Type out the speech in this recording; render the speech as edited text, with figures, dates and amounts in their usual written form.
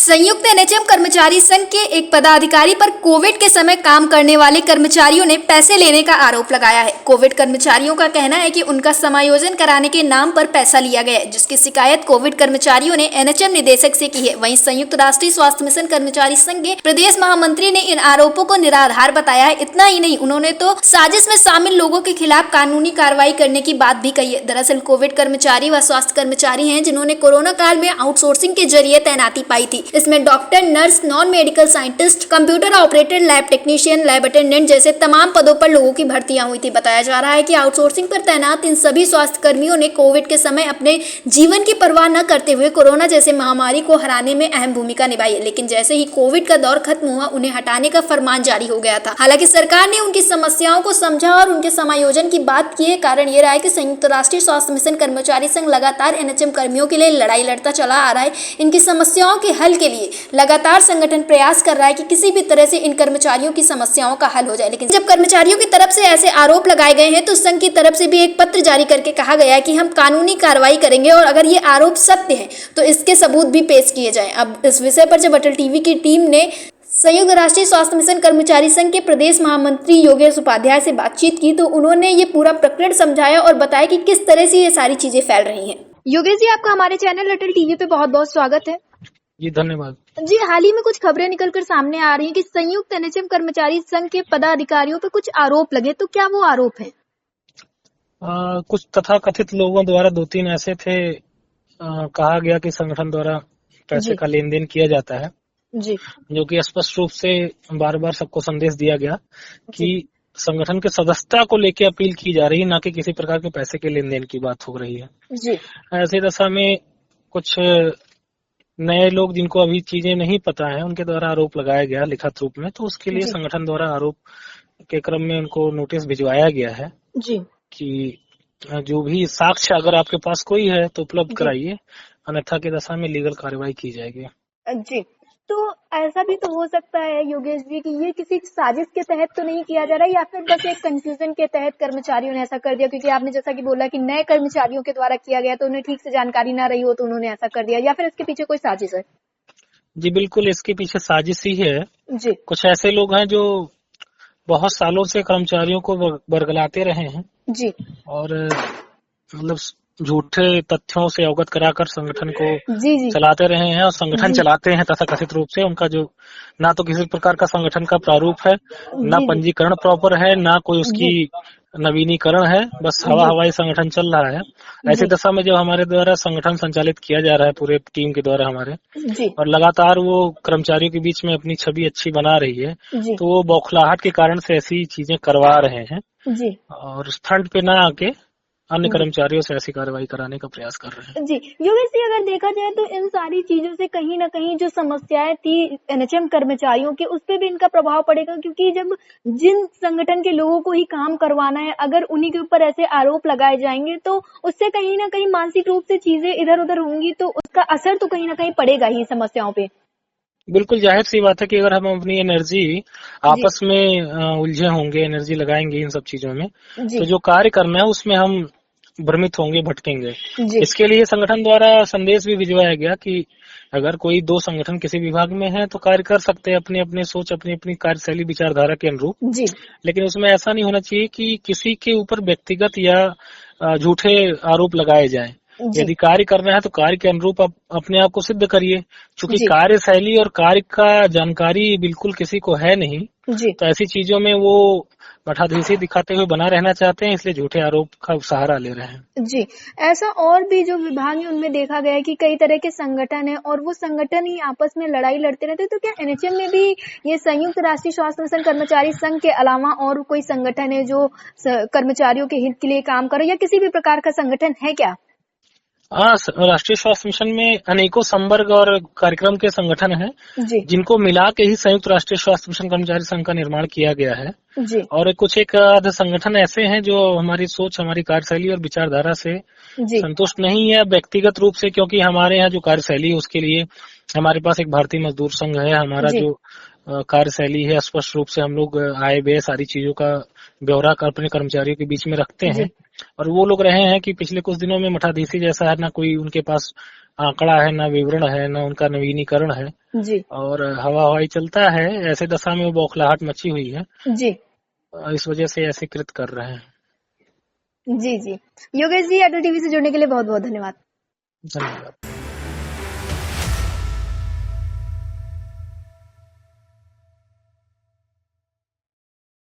संयुक्त एनएचएम कर्मचारी संघ के एक पदाधिकारी पर कोविड के समय काम करने वाले कर्मचारियों ने पैसे लेने का आरोप लगाया है। कोविड कर्मचारियों का कहना है कि उनका समायोजन कराने के नाम पर पैसा लिया गया है, जिसकी शिकायत कोविड कर्मचारियों ने एनएचएम निदेशक से की है। वहीं संयुक्त राष्ट्रीय स्वास्थ्य मिशन कर्मचारी संघ के प्रदेश महामंत्री ने इन आरोपों को निराधार बताया है। इतना ही नहीं, उन्होंने तो साजिश में शामिल लोगों के खिलाफ कानूनी कार्रवाई करने की बात भी कही है। दरअसल कोविड कर्मचारी व स्वास्थ्य कर्मचारी हैं जिन्होंने कोरोना काल में आउटसोर्सिंग के जरिए तैनाती पाई थी। इसमें doctor, nurse, non medical scientist, computer operator, lab technician, lab attendant जैसे तमाम पदों पर लोगों की भर्तियां हुई थी। बताया जा रहा है कि आउटसोर्सिंग पर तैनात इन सभी स्वास्थ्य कर्मियों ने कोविड के समय अपने जीवन की परवाह न करते हुए कोरोना जैसे महामारी को हराने में अहम भूमिका निभाई है। लेकिन जैसे ही कोविड का दौर खत्म हुआ, उन्हें हटाने का फरमान जारी हो गया था। हालांकि सरकार ने उनकी समस्याओं को समझा और उनके समायोजन की बात की है। कारण ये रहा है कि संयुक्त राष्ट्रीय स्वास्थ्य मिशन कर्मचारी संघ लगातार एनएचएम कर्मियों के लिए लड़ाई लड़ता चला आ रहा है। इनकी समस्याओं के हल के लिए लगातार संगठन प्रयास कर रहा है कि किसी भी तरह से इन कर्मचारियों की समस्याओं का हल हो जाए। लेकिन जब कर्मचारियों की तरफ से ऐसे आरोप लगाए गए हैं तो संघ की तरफ से भी एक पत्र जारी करके कहा गया है कि हम कानूनी कार्रवाई करेंगे और अगर ये आरोप सत्य है तो इसके सबूत भी पेश किए जाएं। अब इस विषय पर जब अटल टीवी की टीम ने संयुक्त राष्ट्रीय स्वास्थ्य मिशन कर्मचारी संघ के प्रदेश महामंत्री योगेश उपाध्याय से बातचीत की तो उन्होंने ये पूरा प्रकरण समझाया और बताया कि किस तरह से ये सारी चीजें फैल रही हैं। योगेश जी, आपका हमारे चैनल अटल टीवी पे बहुत बहुत स्वागत है। जी धन्यवाद। जी, हाल ही में कुछ खबरें निकलकर सामने आ रही हैं कि संयुक्त एनएचएम कर्मचारी संघ के पदाधिकारियों पे कुछ आरोप लगे, तो क्या वो आरोप है? कुछ तथाकथित लोगों द्वारा 2-3 ऐसे थे, कहा गया कि संगठन द्वारा पैसे का लेन देन किया जाता है जी, जो कि स्पष्ट रूप से बार बार सबको संदेश दिया गया कि संगठन के सदस्यता को लेकर अपील की जा रही है, ना कि किसी प्रकार के पैसे के लेन देन की बात हो रही है। जी, ऐसी दशा में कुछ नए लोग जिनको अभी चीजें नहीं पता है उनके द्वारा आरोप लगाया गया लिखित रूप में, तो उसके लिए संगठन द्वारा आरोप के क्रम में उनको नोटिस भिजवाया गया है जी, कि जो भी साक्ष्य अगर आपके पास कोई है तो उपलब्ध कराइए, अन्यथा की दशा में लीगल कार्रवाई की जाएगी। जी। तो ऐसा भी तो हो सकता है योगेश जी कि ये किसी साजिश के तहत तो नहीं किया जा रहा है या फिर बस एक कंफ्यूजन के तहत कर्मचारियों ने ऐसा कर दिया, क्योंकि आपने जैसा कि बोला कि नए कर्मचारियों के द्वारा किया गया तो उन्हें ठीक से जानकारी ना रही हो तो उन्होंने ऐसा कर दिया, या फिर इसके पीछे कोई साजिश है? जी बिल्कुल, इसके पीछे साजिश ही है। जी, कुछ ऐसे लोग हैं जो बहुत सालों से कर्मचारियों को बरगलाते रहे हैं जी, और मतलब झूठे तथ्यों से अवगत कराकर संगठन को जी, चलाते रहे हैं और संगठन चलाते हैं तथाकथित रूप से। उनका जो ना तो किसी प्रकार का संगठन का प्रारूप है, ना पंजीकरण प्रॉपर है, ना कोई उसकी नवीनीकरण है, बस हवाई संगठन चल रहा है। ऐसी दशा में जब हमारे द्वारा संगठन संचालित किया जा रहा है पूरे टीम के द्वारा हमारे, और लगातार वो कर्मचारियों के बीच में अपनी छवि अच्छी बना रही है, तो वो बौखलाहट के कारण से ऐसी चीजें करवा रहे हैं और फ्रंट पे ना आके अन्य कर्मचारियों से ऐसी कार्रवाई कराने का प्रयास कर रहे हैं। जी, योगेश जी, अगर देखा जाए तो इन सारी चीजों से कहीं ना कहीं जो समस्याएं थी एनएचएम कर्मचारियों के, उस पे भी इनका प्रभाव पड़ेगा, क्योंकि जब जिन संगठन के लोगों को ही काम करवाना है, अगर उन्हीं के ऊपर ऐसे आरोप लगाए जाएंगे तो उससे कहीं ना कहीं मानसिक रूप से चीजें इधर उधर होंगी, तो उसका असर तो कहीं ना कहीं पड़ेगा ही समस्याओं पे। बिल्कुल जाहिर सी बात है कि अगर हम अपनी एनर्जी आपस में उलझे होंगे, एनर्जी लगाएंगे इन सब चीजों में, तो जो कार्य करना है उसमें हम भ्रमित होंगे, भटकेंगे। इसके लिए संगठन द्वारा संदेश भी भिजवाया गया कि अगर कोई 2 संगठन किसी विभाग में है तो कार्य कर सकते हैं अपनी अपनी सोच, अपनी अपनी कार्यशैली, विचारधारा के अनुरूप। लेकिन उसमें ऐसा नहीं होना चाहिए कि किसी के ऊपर व्यक्तिगत या झूठे आरोप लगाए जाएं। यदि कार्य करना है तो कार्य के अनुरूप आप अपने आप को सिद्ध करिए। चूंकि कार्यशैली और कार्य का जानकारी बिल्कुल किसी को है नहीं, तो ऐसी चीजों में वो मठाधीशी दिखाते हुए बना रहना चाहते हैं, इसलिए झूठे आरोप का सहारा ले रहे हैं। जी, ऐसा और भी जो विभाग है उनमें देखा गया है कि कई तरह के संगठन है और वो संगठन ही आपस में लड़ाई लड़ते रहते हैं। तो क्या एनएचएम में भी ये संयुक्त राष्ट्रीय स्वास्थ्य मिशन कर्मचारी संघ के अलावा और कोई संगठन है जो कर्मचारियों के हित के लिए काम करे, या किसी भी प्रकार का संगठन है क्या? हाँ, राष्ट्रीय स्वास्थ्य मिशन में अनेकों संवर्ग और कार्यक्रम के संगठन हैं जिनको मिला के ही संयुक्त राष्ट्रीय स्वास्थ्य मिशन कर्मचारी संघ का निर्माण किया गया है। और कुछ एक आध संगठन ऐसे हैं जो हमारी सोच, हमारी कार्यशैली और विचारधारा से संतुष्ट नहीं है व्यक्तिगत रूप से, क्योंकि हमारे यहाँ जो कार्यशैली है उसके लिए हमारे पास एक भारतीय मजदूर संघ है। हमारा जो कार्यशैली है स्पष्ट रूप से हम लोग आय व्यय सारी चीजों का ब्यौरा अपने कर्मचारियों के बीच में रखते हैं। और वो लोग रहे हैं कि पिछले कुछ दिनों में मठाधीशी जैसा है, ना कोई उनके पास आंकड़ा है, ना विवरण है, ना उनका नवीनीकरण है जी और हवा हवाई चलता है। ऐसे दशा में वो बौखलाहट मची हुई है, जी इस वजह से ऐसे कृत कर रहे हैं। जी जी। योगेश जी, अटल टीवी से जुड़ने के लिए बहुत बहुत धन्यवाद। धन्यवाद।